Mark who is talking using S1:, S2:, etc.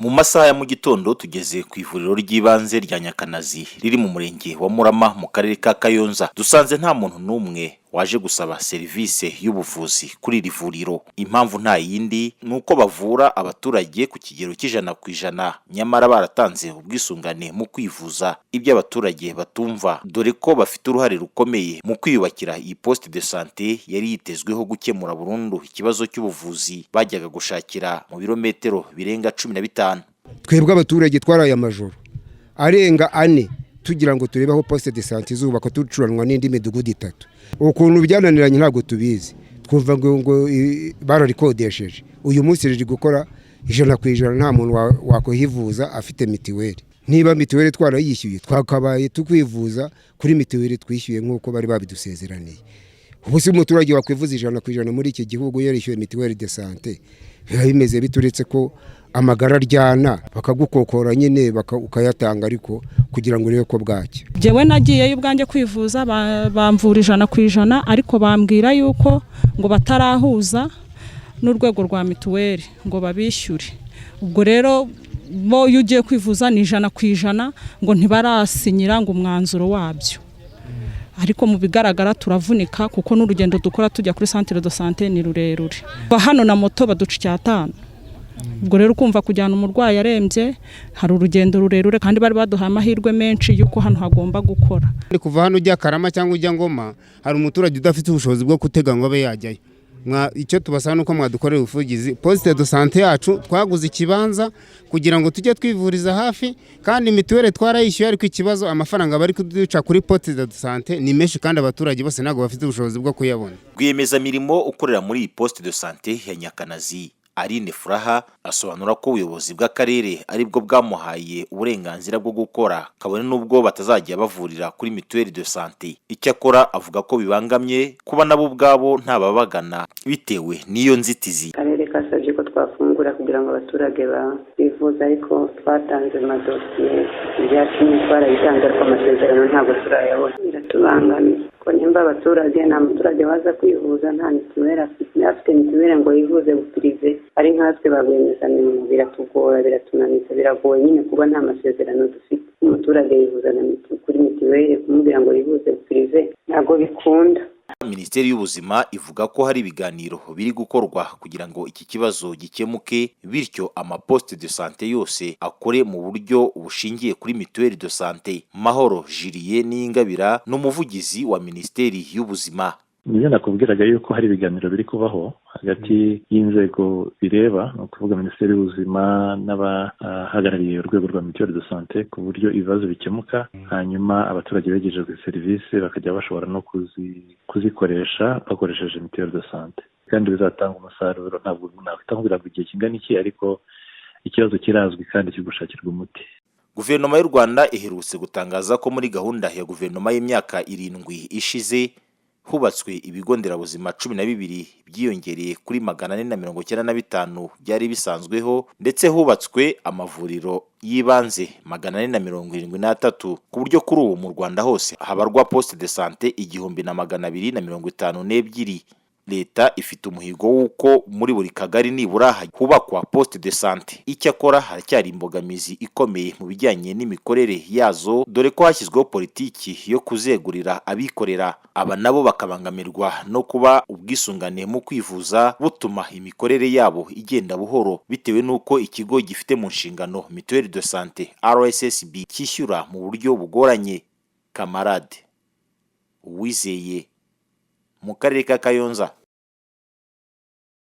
S1: Mu masaha ya mu gitondo tugeze ku ivuriro ry'ibanze rya Nyakanazi riri mu murenge wa Murama mu karere ka Kayonza. Dusanze nta muntu n'umwe waje gusaba serivisi y'ubuvuzi kuri iri vuriro. Impamvu nta yindi nuko bavura abaturage ku kigero c'100%, nyamara baratanze ubwisungane mu kwivuza ibyo abaturage batumva, dore ko bafite uruhare rukomeye mu kwiyubakira iyi poste de santé yari yitezweho gukemura burundu ikibazo cy'ubuvuzi bajyaga gushakira mu birometero birenga 15.
S2: Twebwe abaturage twaraye amajoro arenga 4 tugira ngo turebe aho poste de santé zubaka tucuranwa n'indi midugudu 3. Ukuntu byananiranye ntabwo tubizi, twumva ngo bararikodesheje. Uyu munsi riri gukora 100% nta muntu wakohivuza afite mitiweli. Niba mitiweli twarayishyuye twakabaye tukwivuza kuri mitiweli twishyuye nk'uko bari babidusezeraniye. Ubu si umuturage wakwivuza 100% muri iki gihugu yarishyuye mitiweli de santé. Biba bimeze bituretse ko amagara aryana bakagukokora nyine ukayatanga ariko kugira ngo urebe ko bwacye.
S3: Jewe nagiye y'ubwanjye kwivuza bamvura 100%, ariko bambwira yuko ngo batarahuza n'urwego rwa mituweli ngo babishyure. Ubwo rero bo yugiye kwivuza ni 100% ngo ntibarasinyira ngo umwanzuro wabyo. Ariko mu bigaragara turavunika kuko n'urugendo dukora tujya kuri centre de santé ni rurerure. Hano na moto baduca 5. Ubwo rero kumva kujyana umurwayi arembye hari urugendo rurerure, kandi bari baduha amahirwe menshi yuko hano hagomba gukora.
S4: Kuva hano ujya Karama cyangwa ujya Ngoma hari umuturage udafite ubushobozi bwo gutega ngo abe yajyayo. Icyo tubasaba nuko mwadukorera ubuvugizi. Poste de santé yacu twaguze ikibanza kugira ngo tujye twivuriza hafi, kandi mituweli twarayishyuye, ariko ikibazo amafaranga bari kuduca kuri poste de santé ni menshi kandi abaturage bose ntago bafite ubushobozi bwo kuyabona.
S1: Rwiyemeza mirimo ukorera muri iyi poste de santé ya Nyakanazi Aline Furaha asobanura ko ubuyobozi bw'akarere aribwo bwamuhaye uburenganzira bwo gukora, kabone n'ubwo batazajya bavurira kuri mituweli de santé. Icyakora avuga ko bibangamye kuba nabo ubwabo ntababagana bitewe n'iyo nzitizi.
S5: Akarere kasabye ko twafungura kugira ngo abaturage bivuze, ariko twatanze amadosiye byatumye twarayitanze, ariko amasezerano ntabwo turayabona. Biratubangamiye ko nimba abaturage nta muturage waza kwivuza nta mituweli afite mituweli ngo yivuze butirize, ari nkatwe barwiyemezamirimo biratugora, biratunaniza, biragoye nyine kuba nta masezerano dufite. Umuturage yivuza kuri mituweli kumubwira ngo yivuze butirize ntabwo bikunda.
S1: Minisiteri y'Ubuzima ivuga ko hari ibiganiro biri gukorwa kugira ngo iki kibazo gikemuke, bityo amaposte de santé yose akore mu buryo bushingiye kuri mituweli de santé. Mahoro Julien Ningabira n'umuvugizi wa Minisiteri y'Ubuzima.
S6: Niyo nakubwiraga yuko hari ibiganiro biri kubaho hagati y'inzego bireba, no kuvuga Minisiteri y'Ubuzima n'abahagarariye urwego rwa mituweli de santé, ku buryo ibibazo bikemuka, hanyuma abaturage begerejwe serivisi bakajya bashobora no kuzikoresha bakoresheje mituweli de santé, kandi bizatanga umusaruro. Ntabwo nakwitangurira igihe kingana iki, ariko ikibazo kirazwi kandi kigushakirwa umuti.
S1: Guverinoma y'u Rwanda iherutse gutangaza ko muri gahunda ya guverinoma y'imyaka 7 ishize hubatswe ibigo nderabuzima 12 byiyongereye kuri 495 byari bisanzweho, ndetse hubatswe amavuriro y'ibanze 473, ku buryo kuri ubu mu Rwanda hose habarwa poste de santé 1252. Leta ifite umuhigo w'uko muri buri kagari nibura hubakwa poste de santé. Icyakora haracyari imbogamizi ikomeye mu bijyanye n'imikorere yazo, dore ko hashyizweho politiki yo kuzegurira abikorera. Aba nabo bakabangamirwa no kuba ubwisungane mu kwivuza butuma imikorere yabo igenda buhoro, bitewe n'uko ikigo gifite mu nshingano mituweli de santé RSSB cyishyura mu buryo bugoranye. Kamarade Uwizeye mu karere ka Kayonza.